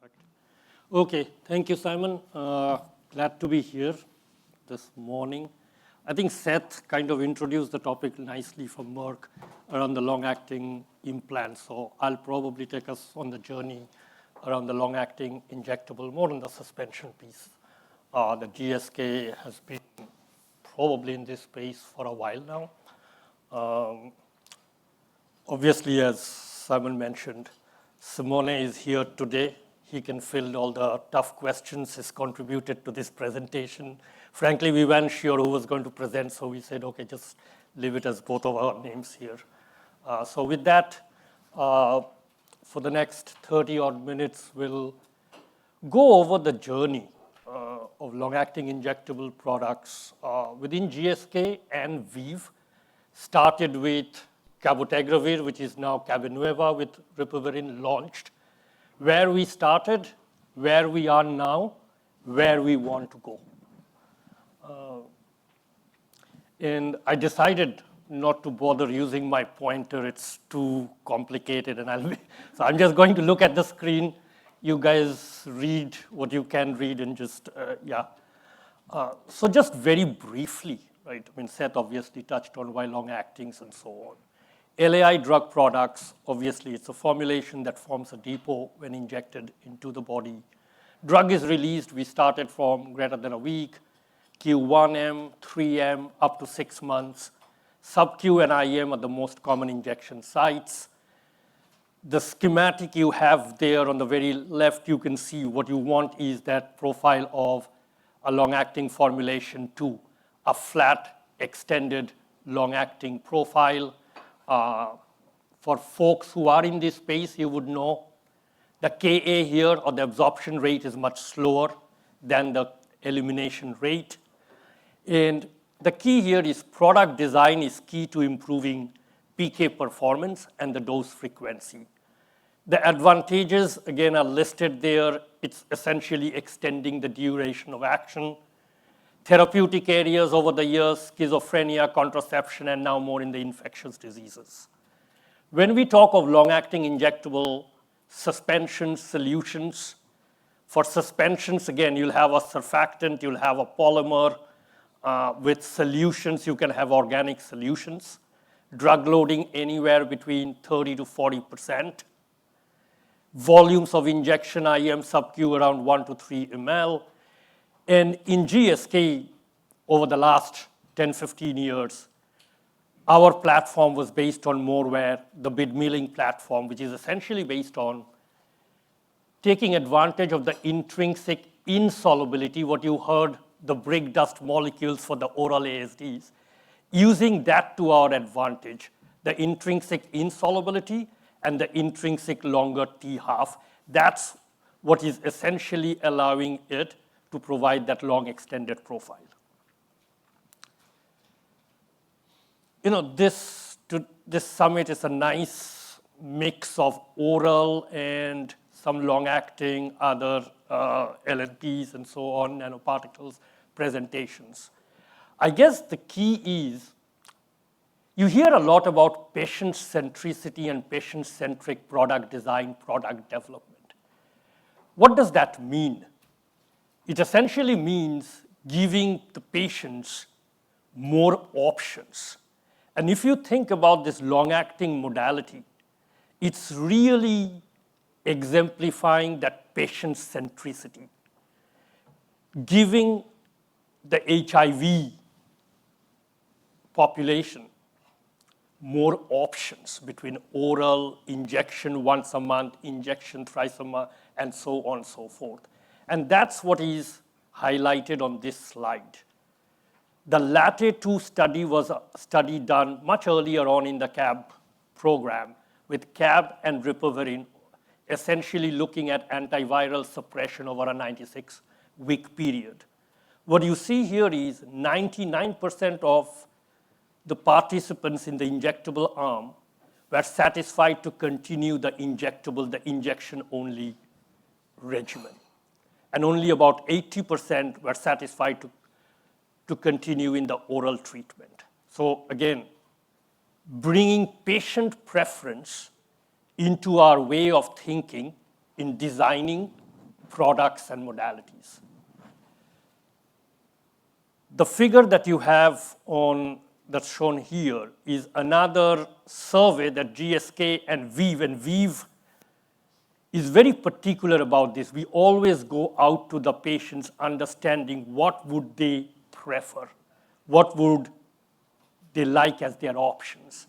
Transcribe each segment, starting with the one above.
Perfect. Okay, thank you, Simon. Glad to be here this morning. I think Seth kind of introduced the topic nicely for Merck around the long-acting implants. So I'll probably take us on the journey around the long-acting injectable, more on the suspension piece. The GSK has been probably in this space for a while now. Obviously, as Simon mentioned, Simone is here today. He can field all the tough questions. He's contributed to this presentation. Frankly, we weren't sure who was going to present, so we said, okay, just leave it as both of our names here. So with that, for the next 30 odd minutes, we'll go over the journey of long-acting injectable products within GSK and ViiV. Started with cabotegravir, which is now Cabenueva, with ribavirin launched. Where we started, where we are now, where we want to go. And I decided not to bother using my pointer. It's too complicated, and so I'm just going to look at the screen. You guys read what you can read and just, So just very briefly, right? I mean, Seth obviously touched on why long-actings and so on. LAI drug products, obviously, it's a formulation that forms a depot when injected into the body. Drug is released. We started from greater than a week, Q1M, 3M, up to 6 months. Sub-Q and IM are the most common injection sites. The schematic you have there on the very left, you can see what you want is that profile of a long-acting formulation to a flat, extended, long-acting profile. For folks who are in this space, you would know the Ka here, or the absorption rate, is much slower than the elimination rate. And the key here is product design is key to improving PK performance and the dose frequency. The advantages, again, are listed there. It's essentially extending the duration of action. Therapeutic areas over the years, schizophrenia, contraception, and now more in the infectious diseases. When we talk of long-acting injectable suspension solutions, for suspensions, again, you'll have a surfactant, you'll have a polymer. With solutions, you can have organic solutions. Drug loading anywhere between 30 to 40%. Volumes of injection, IM, sub-Q around 1 to 3 ml. And in GSK, over the last 10, 15 years, our platform was based on more where the bid milling platform, which is essentially based on taking advantage of the intrinsic insolubility, what you heard, the brick dust molecules for the oral ASDs, using that to our advantage, the intrinsic insolubility and the intrinsic longer T-half. That's what is essentially allowing it to provide that long extended profile. You know, this summit is a nice mix of oral and some long-acting, other LNPs and so on, nanoparticles, presentations. I guess the key is, you hear a lot about patient centricity and patient-centric product design, product development. What does that mean? It essentially means giving the patients more options. And if you think about this long-acting modality, it's really exemplifying that patient centricity, giving the HIV population more options between oral, injection once a month, injection thrice a month, and so on and so forth. And that's what is highlighted on this slide. The LATE-2 study was a study done much earlier on in the CAB program with CAB and ribavirin, essentially looking at antiviral suppression over a 96-week period. What you see here is 99% of the participants in the injectable arm were satisfied to continue the injectable, the injection-only regimen. And only about 80% were satisfied to continue in the oral treatment. So again, bringing patient preference into our way of thinking in designing products and modalities. The figure that you have that's shown here is another survey that GSK and ViiV is very particular about this. We always go out to the patients understanding what would they prefer, what would they like as their options.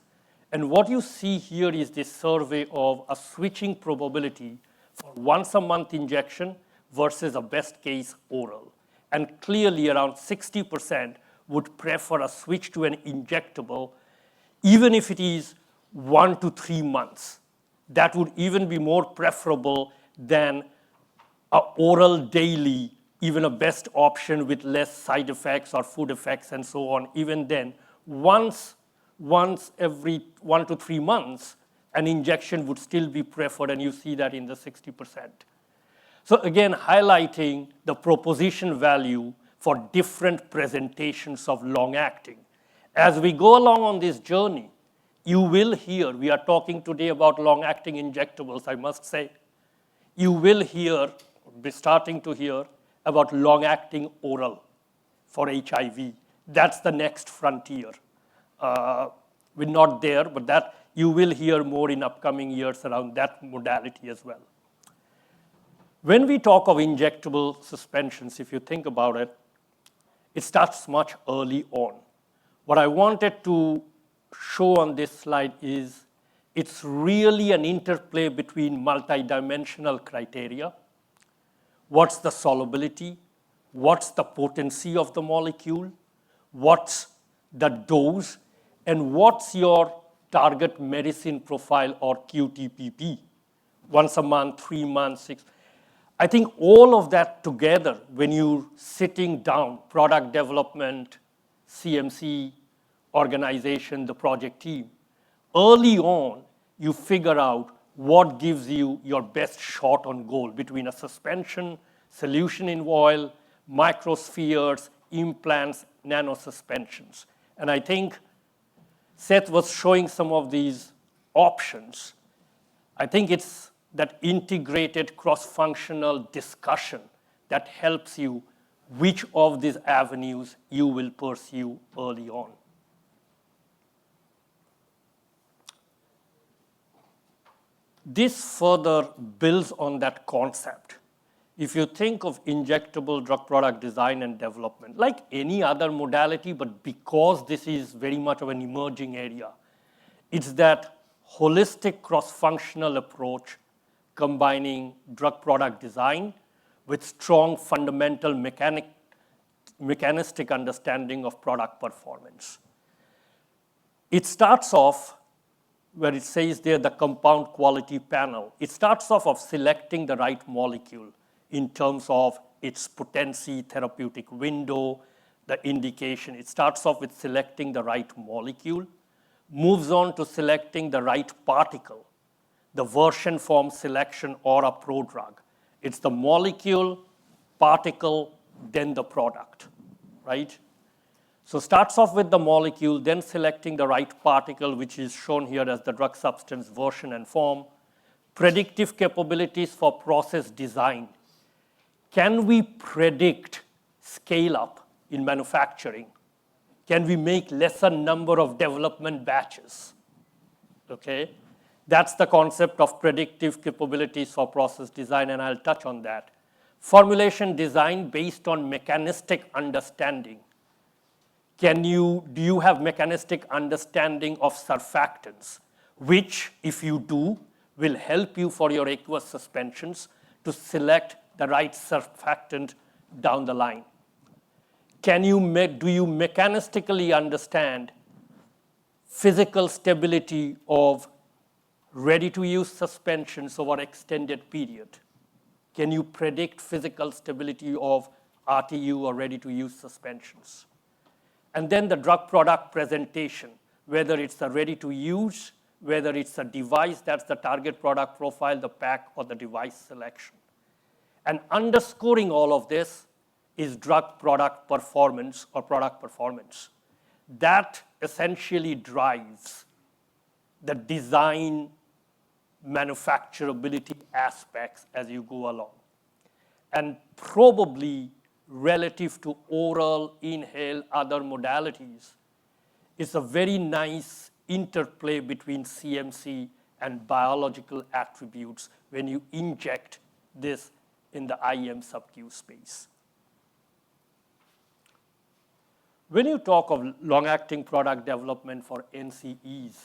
And what you see here is this survey of a switching probability for once a month injection versus a best case oral. And clearly around 60% would prefer a switch to an injectable, even if it is 1 to 3 months. That would even be more preferable than an oral daily, even a best option with less side effects or food effects and so on. Even then, once every 1 to 3 months, an injection would still be preferred, and you see that in the 60%. So again, highlighting the proposition value for different presentations of long-acting. As we go along on this journey, you will hear, we are talking today about long-acting injectables, I must say. You will be starting to hear about long-acting oral for HIV. That's the next frontier. We're not there, but that you will hear more in upcoming years around that modality as well. When we talk of injectable suspensions, if you think about it, it starts much early on. What I wanted to show on this slide is it's really an interplay between multidimensional criteria. What's the solubility? What's the potency of the molecule? What's the dose? And what's your target medicine profile or QTPP? Once a month, 3 months, 6. I think all of that together, when you're sitting down, product development, CMC, organization, the project team, early on, you figure out what gives you your best shot on goal between a suspension, solution in oil, microspheres, implants, nanosuspensions. And I think Seth was showing some of these options. I think it's that integrated cross-functional discussion that helps you which of these avenues you will pursue early on. This further builds on that concept. If you think of injectable drug product design and development, like any other modality, but because this is very much of an emerging area, it's that holistic cross-functional approach combining drug product design with strong fundamental mechanistic understanding of product performance. It starts off where it says there the compound quality panel. It starts off of selecting the right molecule in terms of its potency, therapeutic window, the indication. It starts off with selecting the right molecule, moves on to selecting the right particle, the version form selection or a prodrug. It's the molecule, particle, then the product, right? So starts off with the molecule, then selecting the right particle, which is shown here as the drug substance version and form, predictive capabilities for process design. Can we predict scale up in manufacturing? Can we make lesser number of development batches? Okay, that's the concept of predictive capabilities for process design, and I'll touch on that. Formulation design based on mechanistic understanding. Do you have mechanistic understanding of surfactants, which, if you do, will help you for your aqueous suspensions to select the right surfactant down the line? Do you mechanistically understand physical stability of ready-to-use suspensions over extended period? Can you predict physical stability of RTU or ready-to-use suspensions? And then the drug product presentation, whether it's a ready-to-use, whether it's a device, that's the target product profile, the pack, or the device selection. And underscoring all of this is drug product performance or product performance. That essentially drives the design manufacturability aspects as you go along. and probably relative to oral, inhale, other modalities, is a very nice interplay between CMC and biological attributes when you inject this in the IM sub-Q space. When you talk of long-acting product development for NCEs,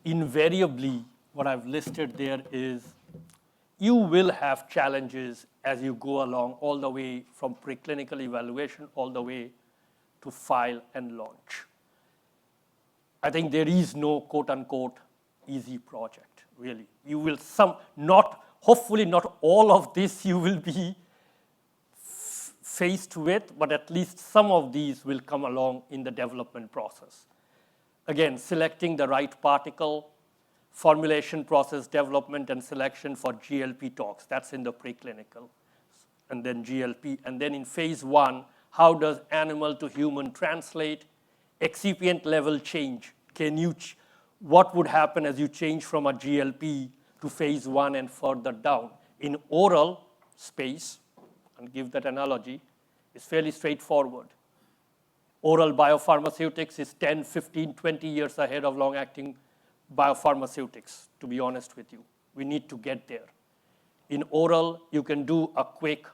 invariably what I've listed there is you will have challenges as you go along all the way from preclinical evaluation all the way to file and launch. I think there is no quote-unquote easy project, really. You will hopefully not all of this you will be faced with, but at least some of these will come along in the development process. Again, selecting the right particle, formulation process development and selection for GLP tox, that's in the preclinical, and then GLP. And then in phase 1, how does animal to human translate? Excipient level change. What would happen as you change from a GLP to phase 1 and further down? In oral space, and give that analogy, it's fairly straightforward. Oral biopharmaceutics is 10, 15, 20 years ahead of long-acting biopharmaceutics, to be honest with you. We need to get there. In oral, you can do a quick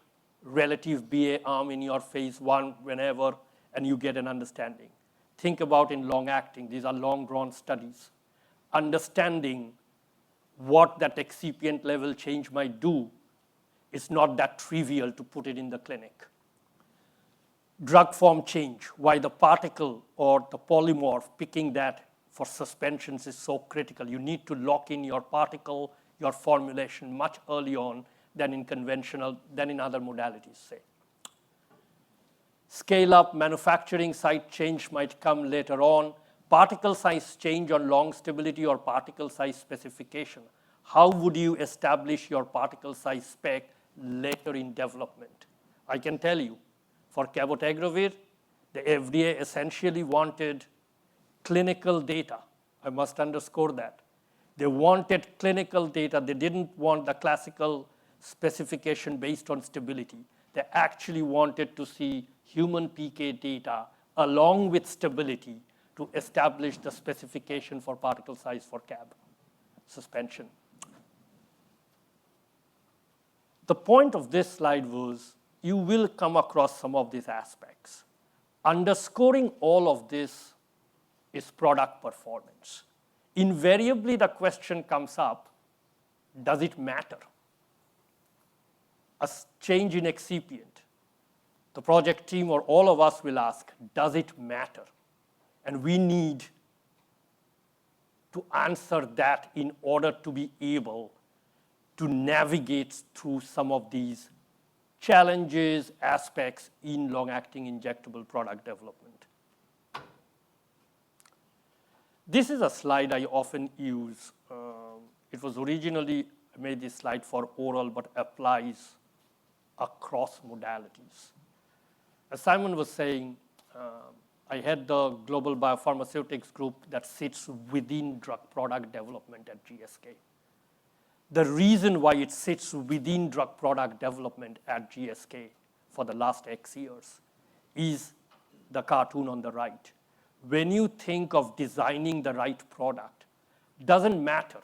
relative BA arm in your phase 1 whenever, and you get an understanding. Think about in long-acting, these are long-drawn studies. Understanding what that excipient level change might do is not that trivial to put it in the clinic. Drug form change, why the particle or the polymorph, picking that for suspensions is so critical. You need to lock in your particle, your formulation much early on than in other modalities, say. Scale up, manufacturing site change might come later on. Particle size change on long stability or particle size specification. How would you establish your particle size spec later in development? I can tell you, for cabotegravir, the FDA essentially wanted clinical data. I must underscore that. They wanted clinical data. They didn't want the classical specification based on stability. They actually wanted to see human PK data along with stability to establish the specification for particle size for CAB suspension. The point of this slide was you will come across some of these aspects. Underscoring all of this is product performance. Invariably, the question comes up, does it matter? A change in excipient. The project team or all of us will ask, does it matter? And we need to answer that in order to be able to navigate through some of these challenges, aspects in long-acting injectable product development. This is a slide I often use. It was originally I made this slide for oral, but applies across modalities. As Simone was saying, I had the global biopharmaceutics group that sits within drug product development at GSK. The reason why it sits within drug product development at GSK for the last X years is the cartoon on the right. When you think of designing the right product, doesn't matter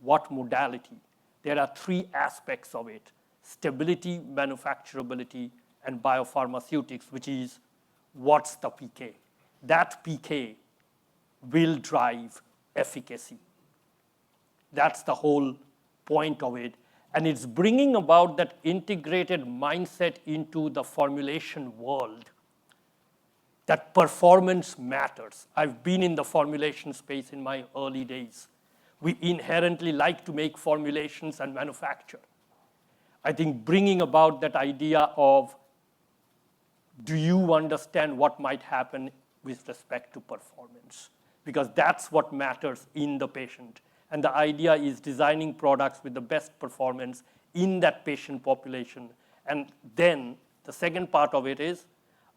what modality, there are 3 aspects of it: stability, manufacturability, and biopharmaceutics, which is what's the PK. That PK will drive efficacy. That's the whole point of it. And it's bringing about that integrated mindset into the formulation world, that performance matters. I've been in the formulation space in my early days. We inherently like to make formulations and manufacture. I think bringing about that idea of, do you understand what might happen with respect to performance? Because that's what matters in the patient. And the idea is designing products with the best performance in that patient population. And then the second part of it is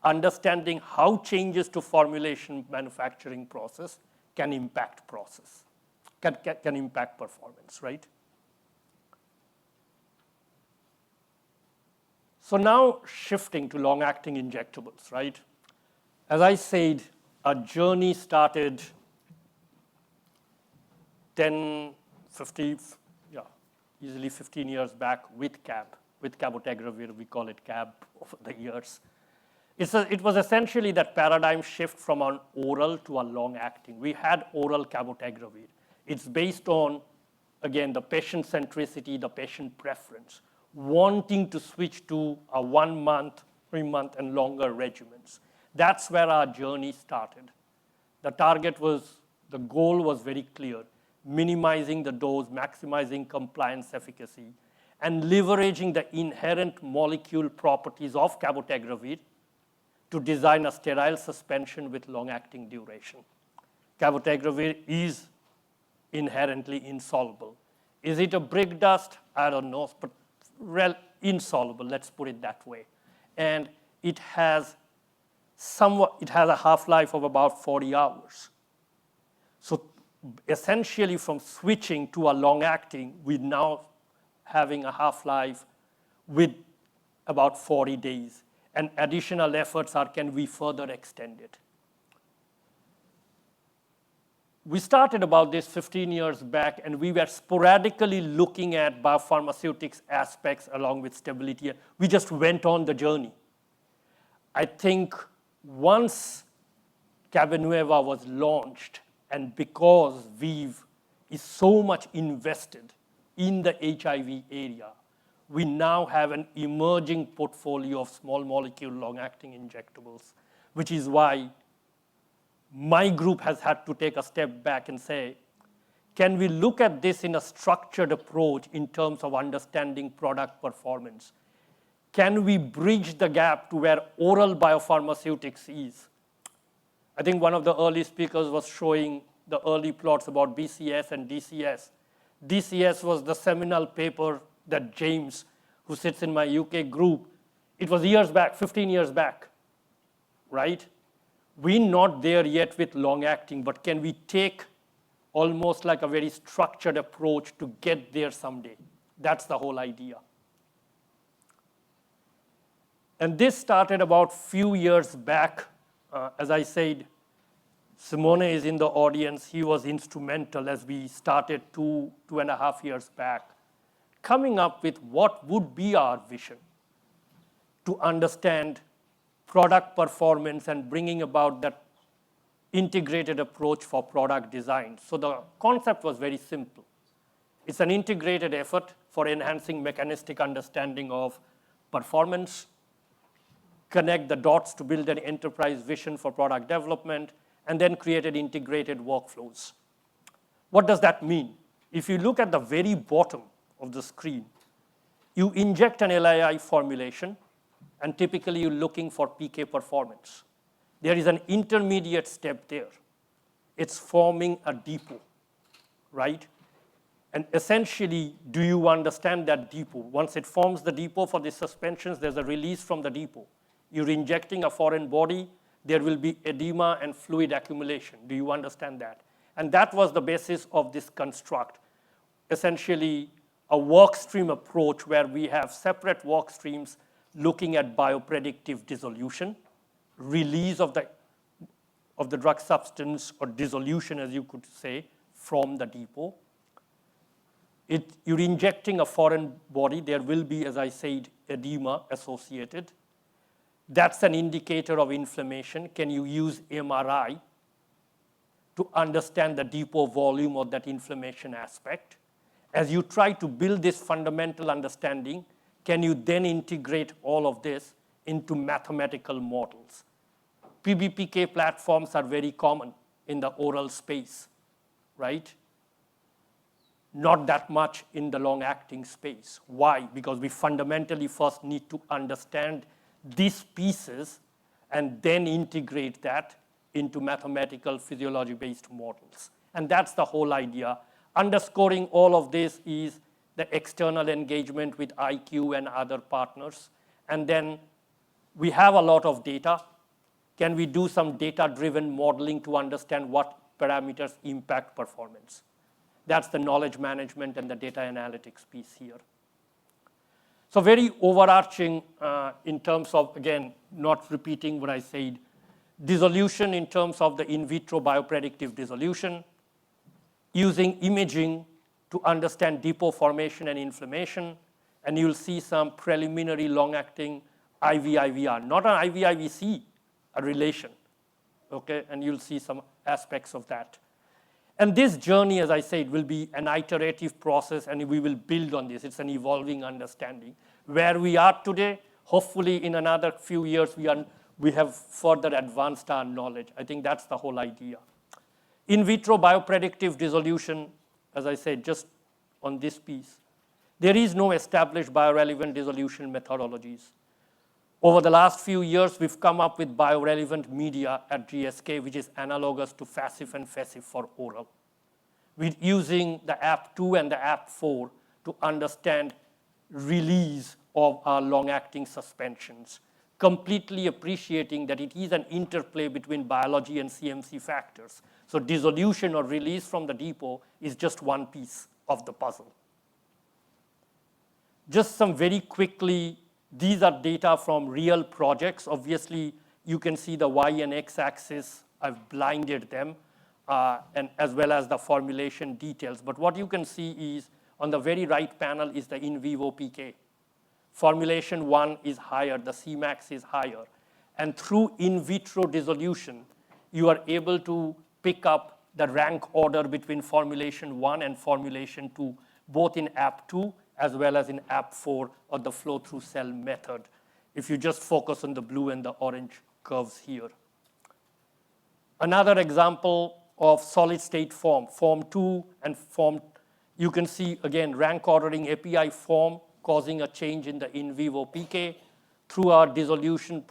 understanding how changes to formulation manufacturing process can impact can impact performance, right? So now shifting to long-acting injectables, right? As I said, our journey started 10, 50, yeah, easily 15 years back with CAB, with cabotegravir, we call it CAB over the years. It was essentially that paradigm shift from an oral to a long-acting. We had oral cabotegravir. It's based on, again, the patient centricity, the patient preference, wanting to switch to a 1 month, 3 month, and longer regimens. That's where our journey started. The goal was very clear, minimizing the dose, maximizing compliance efficacy, and leveraging the inherent molecule properties of cabotegravir to design a sterile suspension with long-acting duration. Cabotegravir is inherently insoluble. Is it a brick dust? I don't know, but insoluble, let's put it that way. And it has a half-life of about 40 hours. So essentially from switching to a long-acting, we're now having a half-life with about 40 days. And additional efforts are, can we further extend it? We started about this 15 years back, and we were sporadically looking at biopharmaceutics aspects along with stability. We just went on the journey. I think once Cabenueva was launched, and because ViiV is so much invested in the HIV area, we now have an emerging portfolio of small molecule long-acting injectables, which is why my group has had to take a step back and say, can we look at this in a structured approach in terms of understanding product performance? Can we bridge the gap to where oral biopharmaceutics is? I think one of the early speakers was showing the early plots about BCS and DCS. DCS was the seminal paper that James, who sits in my UK group, it was years back, 15 years back, right? We're not there yet with long-acting, but can we take almost like a very structured approach to get there someday? That's the whole idea. And this started about few years back. As I said, Simone is in the audience. He was instrumental as we started 2.5 years back, coming up with what would be our vision to understand product performance and bringing about that integrated approach for product design. So the concept was very simple. It's an integrated effort for enhancing mechanistic understanding of performance, connect the dots to build an enterprise vision for product development, and then created integrated workflows. What does that mean? If you look at the very bottom of the screen, you inject an LAI formulation, and typically you're looking for PK performance. There is an intermediate step there. It's forming a depot, right? And essentially, do you understand that depot? Once it forms the depot for the suspensions, there's a release from the depot. You're injecting a foreign body, there will be edema and fluid accumulation. Do you understand that? And that was the basis of this construct. Essentially, a work stream approach where we have separate work streams looking at biopredictive dissolution, release of the drug substance, or dissolution, as you could say, from the depot. You're injecting a foreign body. There will be, as I said, edema associated. That's an indicator of inflammation. Can you use MRI to understand the depot volume of that inflammation aspect? As you try to build this fundamental understanding, can you then integrate all of this into mathematical models? PBPK platforms are very common in the oral space, right? Not that much in the long-acting space. Why? Because we fundamentally first need to understand these pieces and then integrate that into mathematical physiology-based models. And that's the whole idea. Underscoring all of this is the external engagement with IQ and other partners. And then we have a lot of data. Can we do some data-driven modeling to understand what parameters impact performance? That's the knowledge management and the data analytics piece here. So very overarching in terms of, again, not repeating what I said, dissolution in terms of the in vitro biopredictive dissolution, using imaging to understand depot formation and inflammation, and you'll see some preliminary long-acting IV-IVR, not an IV-IVC, a relation, okay? And you'll see some aspects of that. And this journey, as I said, will be an iterative process, and we will build on this. It's an evolving understanding. Where we are today, hopefully in another few years, we have further advanced our knowledge. I think that's the whole idea. In vitro biopredictive dissolution, as I said, just on this piece, there is no established biorelevant dissolution methodologies. Over the last few years, we've come up with biorelevant media at GSK, which is analogous to FASIF and FESIF for oral. We're using the AP2 and the AP4 to understand release of our long-acting suspensions, completely appreciating that it is an interplay between biology and CMC factors. So dissolution or release from the depot is just one piece of the puzzle. Just some very quickly, these are data from real projects. Obviously, you can see the Y and X axis. I've blinded them, and as well as the formulation details. But what you can see is, on the very right panel is the in vivo PK. Formulation 1 is higher, the Cmax is higher. And through in vitro dissolution, you are able to pick up the rank order between formulation 1 and formulation 2, both in AP2 as well as in AP4 or the flow-through cell method, if you just focus on the blue and the orange curves here. Another example of solid-state form, form 2 and form, you can see, again, rank ordering API form causing a change in the in vivo PK. Through our dissolution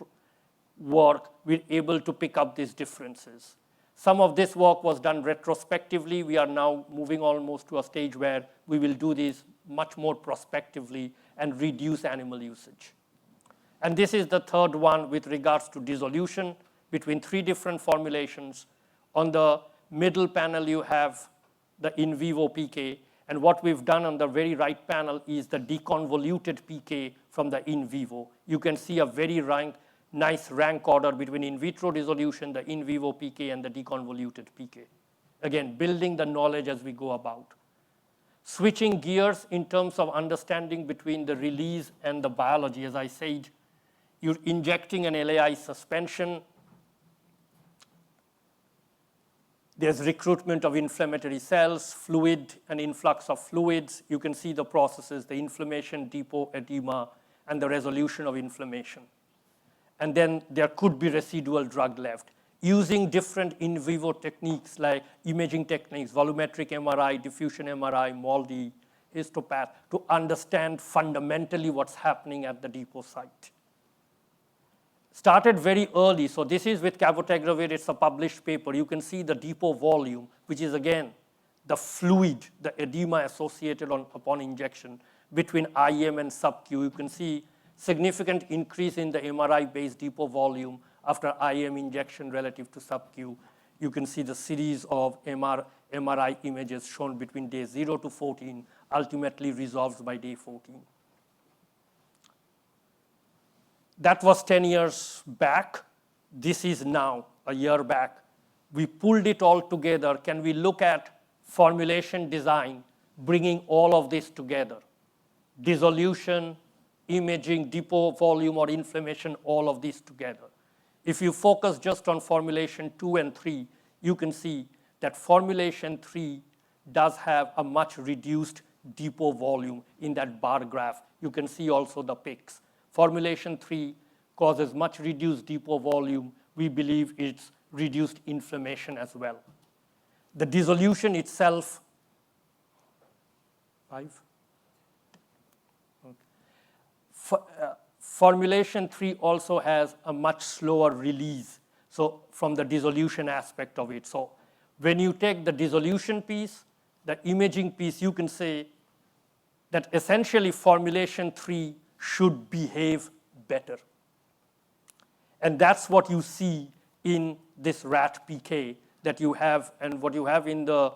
work, we're able to pick up these differences. Some of this work was done retrospectively. We are now moving almost to a stage where we will do this much more prospectively and reduce animal usage. And this is the third one with regards to dissolution between 3 different formulations. On the middle panel, you have the in vivo PK. And what we've done on the very right panel is the deconvoluted PK from the in vivo. You can see a very nice rank order between in vitro dissolution, the in vivo PK, and the deconvoluted PK. Again, building the knowledge as we go about. Switching gears in terms of understanding between the release and the biology, as I said, you're injecting an LAI suspension. There's recruitment of inflammatory cells, fluid, and influx of fluids. You can see the processes, the inflammation, depot, edema, and the resolution of inflammation. And then there could be residual drug left. Using different in vivo techniques like imaging techniques, volumetric MRI, diffusion MRI, MALDI, histopath, to understand fundamentally what's happening at the depot site. Started very early, so this is with cabotegravir, it's a published paper. You can see the depot volume, which is again, the fluid, the edema associated upon injection between IM and sub-Q. You can see significant increase in the MRI-based depot volume after IM injection relative to sub-Q. You can see the series of MRI images shown between day 0 to 14, ultimately resolves by day 14. That was 10 years back. This is now, a year back. We pulled it all together. Can we look at formulation design, bringing all of this together? Dissolution, imaging, depot volume or inflammation, all of these together. If you focus just on formulation 2 and 3, you can see that formulation 3 does have a much reduced depot volume in that bar graph. You can see also the peaks. Formulation 3 causes much reduced depot volume. We believe it's reduced inflammation as well. The dissolution itself, 5? Formulation 3 also has a much slower release, so from the dissolution aspect of it. So when you take the dissolution piece, the imaging piece, you can say that essentially formulation 3 should behave better. And that's what you see in this rat PK that you have, and what you have in the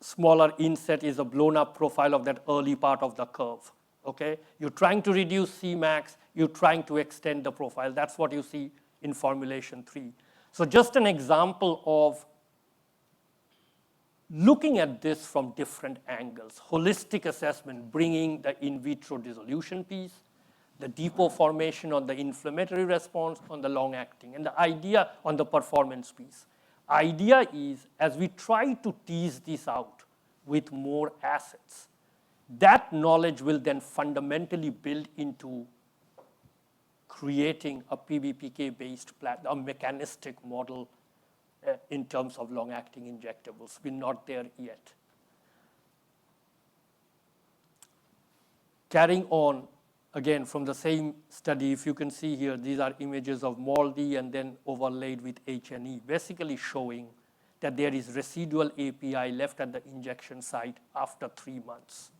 smaller inset is a blown up profile of that early part of the curve. Okay? You're trying to reduce Cmax, you're trying to extend the profile. That's what you see in formulation 3. So just an example of looking at this from different angles. Holistic assessment, bringing the in vitro dissolution piece, the depot formation on the inflammatory response on the long-acting, and the idea on the performance piece. Idea is, as we try to tease this out with more assets, that knowledge will then fundamentally build into creating a PBPK-based a mechanistic model in terms of long-acting injectables. We're not there yet. Carrying on, again, from the same study, if you can see here, these are images of MALDI and then overlaid with H&E, basically showing that there is residual API left at the injection site after 3 months,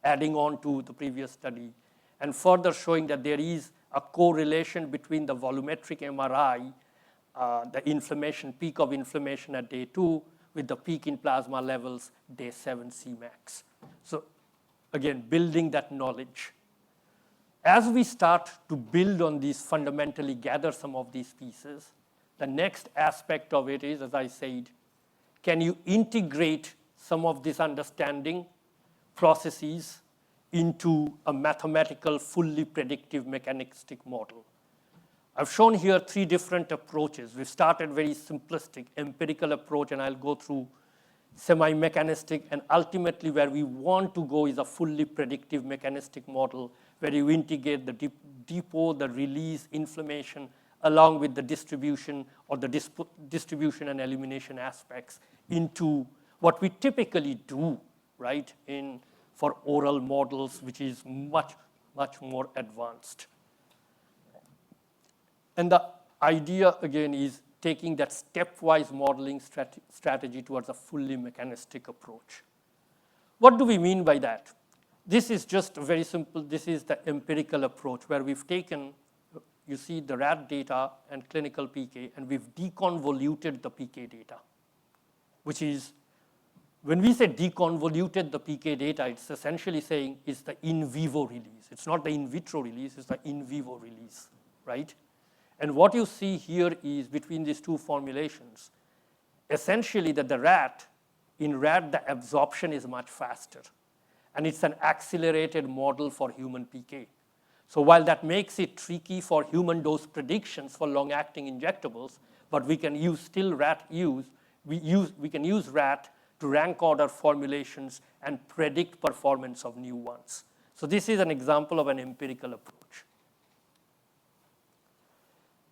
adding on to the previous study, and further showing that there is a correlation between the volumetric MRI, the inflammation, peak of inflammation at day 2 with the peak in plasma levels, day 7 Cmax. So again, building that knowledge. As we start to build on these, fundamentally gather some of these pieces, the next aspect of it is, as I said, can you integrate some of this understanding processes into a mathematical, fully predictive mechanistic model? I've shown here 3 different approaches. We've started very simplistic, empirical approach, and I'll go through semi-mechanistic, and ultimately where we want to go is a fully predictive mechanistic model where you integrate the depot, the release, inflammation, along with the distribution or the distribution and elimination aspects into what we typically do, right, for oral models, which is much, much more advanced. And the idea, again, is taking that stepwise modeling strategy towards a fully mechanistic approach. What do we mean by that? This is just very simple. This is the empirical approach where we've taken, you see the rat data and clinical PK, and we've deconvoluted the PK data, which is, when we say deconvoluted the PK data, it's essentially saying it's the in vivo release. It's not the in vitro release, it's the in vivo release, right? And what you see here is between these 2 formulations, essentially that in rat, the absorption is much faster. And it's an accelerated model for human PK. So while that makes it tricky for human dose predictions for long-acting injectables, but we can use we can use rat to rank order formulations and predict performance of new ones. So this is an example of an empirical approach.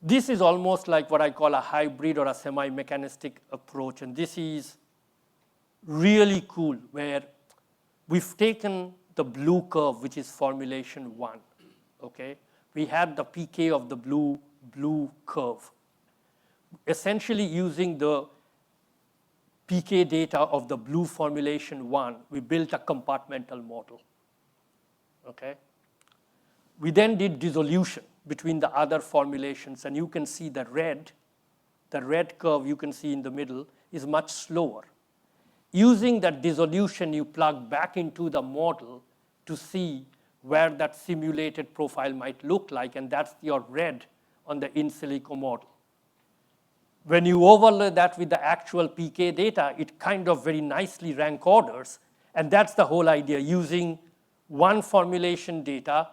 This is almost like what I call a hybrid or a semi-mechanistic approach, and this is really cool, where we've taken the blue curve, which is formulation 1, okay? We had the PK of the blue curve. Essentially using the PK data of the blue formulation 1, we built a compartmental model, okay? We then did dissolution between the other formulations, and you can see the red curve you can see in the middle is much slower. Using that dissolution, you plug back into the model to see where that simulated profile might look like, and that's your red on the in silico model. When you overlay that with the actual PK data, it kind of very nicely rank orders, and that's the whole idea, using one formulation data,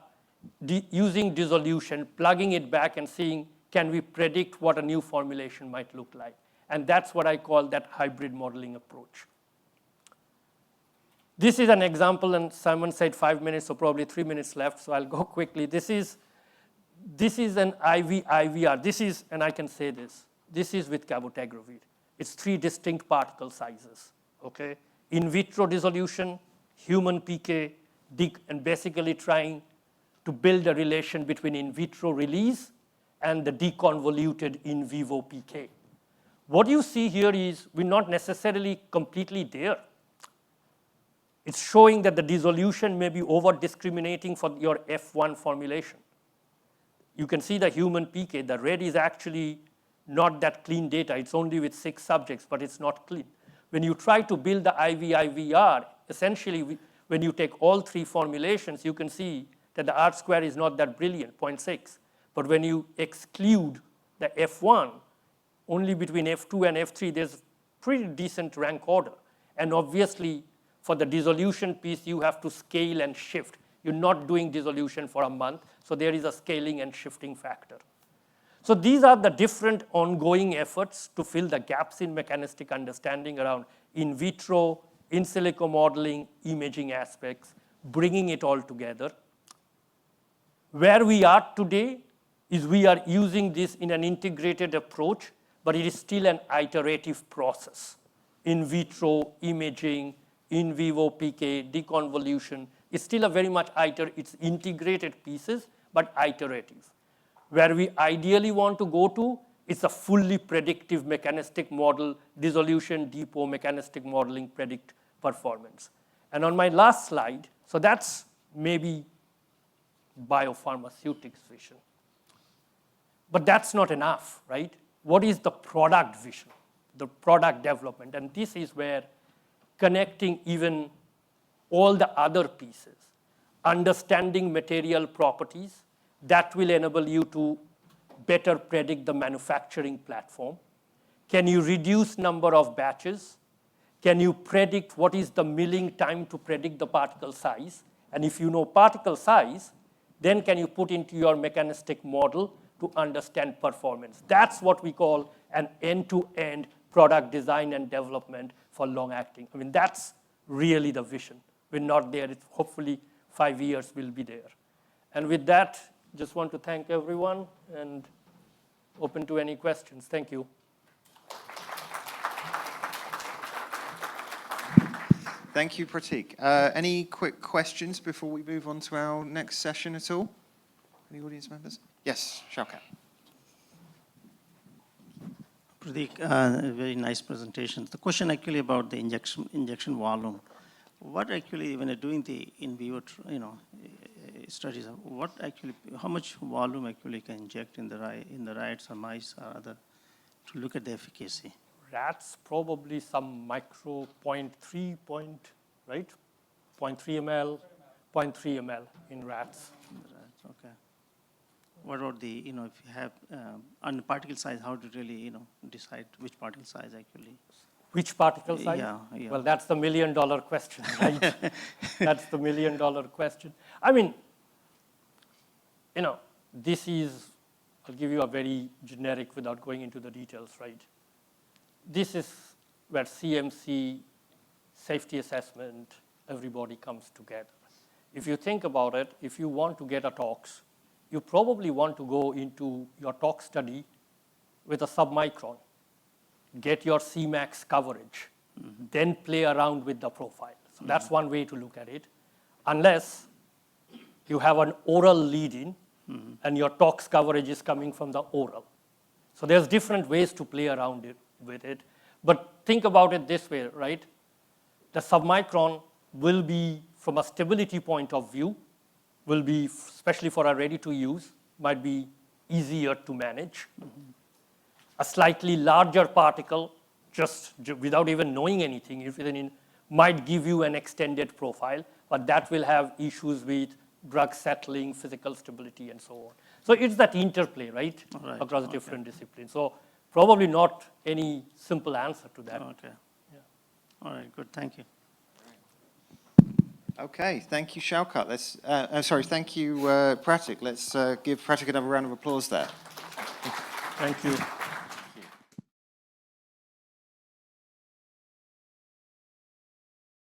using dissolution, plugging it back and seeing, can we predict what a new formulation might look like? And that's what I call that hybrid modeling approach. This is an example, and Simone said 5 minutes, so probably 3 minutes left, so I'll go quickly. This is an IV IVR. This is, and I can say this is with cabotegravir. It's 3 distinct particle sizes, okay? In vitro dissolution, human PK, and basically trying to build a relation between in vitro release and the deconvoluted in vivo PK. What you see here is we're not necessarily completely there. It's showing that the dissolution may be over-discriminating for your F1 formulation. You can see the human PK. The red is actually not that clean data. It's only with 6 subjects, but it's not clean. When you try to build the IV IVR, essentially, when you take all three formulations, you can see that the R square is not that brilliant, 0.6. But when you exclude the F1, only between F2 and F3, there's pretty decent rank order. And obviously, for the dissolution piece, you have to scale and shift. You're not doing dissolution for a month, so there is a scaling and shifting factor. So these are the different ongoing efforts to fill the gaps in mechanistic understanding around in vitro, in silico modeling, imaging aspects, bringing it all together. Where we are today is we are using this in an integrated approach, but it is still an iterative process. In vitro, imaging, in vivo PK, deconvolution, it's still a very much it's integrated pieces, but iterative. Where we ideally want to go to, it's a fully predictive mechanistic model, dissolution, depot, mechanistic modeling, predict performance. And on my last slide, so that's maybe biopharmaceutics vision. But that's not enough, right? What is the product vision, the product development? And this is where connecting even all the other pieces, understanding material properties, that will enable you to better predict the manufacturing platform. Can you reduce number of batches? Can you predict what is the milling time to predict the particle size? And if you know particle size, then can you put into your mechanistic model to understand performance? That's what we call an end-to-end product design and development for long-acting. I mean, that's really the vision. We're not there. It's hopefully 5 years we'll be there. And with that, just want to thank everyone and open to any questions. Thank you. Thank you, Pratik. Any quick questions before we move on to our next session at all? Any audience members? Yes, Shaukat. Pratik, very nice presentation. The question actually about the injection volume. What actually, when you're doing the in vivo, studies, what actually, how much volume actually can inject in the rats or mice or other to look at the efficacy? Rats, probably some micro 0.3 right? 0.3 ml, 0.3 ml in rats. Okay. What about the, if you have, on the particle size, how to really, decide which particle size actually? Which particle size? Yeah. Well, that's the $1 million question, right? That's the $1 million question. I mean, this is, I'll give you a very generic without going into the details, right? This is where CMC, safety assessment, everybody comes together. If you think about it, if you want to get a tox, you probably want to go into your tox study with a submicron, get your Cmax coverage, then play around with the profile. So that's one way to look at it. Unless you have an oral lead-in and your tox coverage is coming from the oral. So there's different ways to play around with it. But think about it this way, right? The submicron will be, from a stability point of view, will be, especially for a ready-to-use, might be easier to manage. A slightly larger particle, just without even knowing anything, might give you an extended profile, but that will have issues with drug settling, physical stability, and so on. So it's that interplay, right, across different disciplines. So probably not any simple answer to that. Okay. Yeah. All right, good, thank you. Okay, thank you, Shaukat. Thank you, Pratik. Let's give Pratik another round of applause there. Thank you.